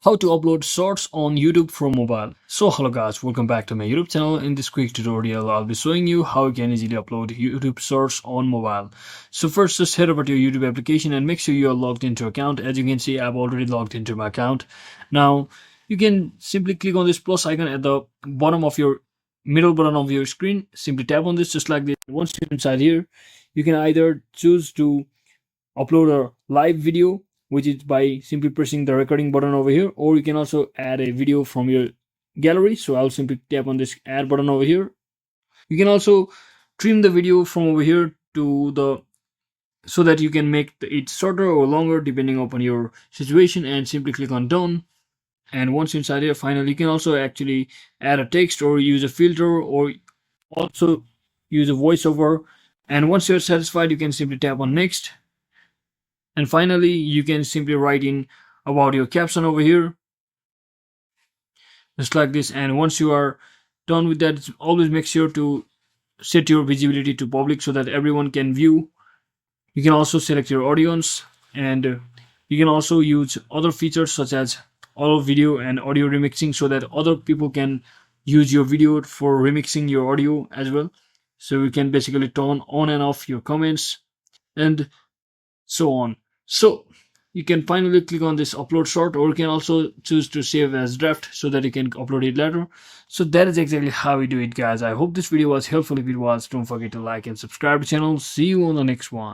How to upload shorts on YouTube from mobile. So hello guys, welcome back to my YouTube channel. In this quick tutorial I'll be showing you how you can easily upload YouTube shorts on mobile. So first, just head over to your YouTube application and make sure you are logged into your account. As you can see, I've already logged into my account. Now you can simply click on this plus icon at the bottom of your middle button of your screen. Simply tap on this just like this. Once you're inside here, you can either choose to upload a live video, which is by simply pressing the recording button over here, or you can also add a video from your gallery. So I'll simply tap on this add button over here. You can also trim the video from over here to the so that you can make it shorter or longer depending upon your situation, and simply click on done. And once inside here, finally you can also actually add a text or use a filter or also use a voiceover. And once you're satisfied, you can simply tap on next. And finally, you can simply write in about your caption over here, just like this. And once you are done with that, always make sure to set your visibility to public so that everyone can view. You can also select your audience, and you can also use other features such as auto video and audio remixing so that other people can use your video for remixing your audio as well. So you can basically turn on and off your comments and so on. So you can finally click on this upload short, or you can also choose to save as draft so that you can upload it later. So that is exactly how we do it, guys. I hope this video was helpful. If it was, don't forget to like and subscribe to the channel. See you on the next one.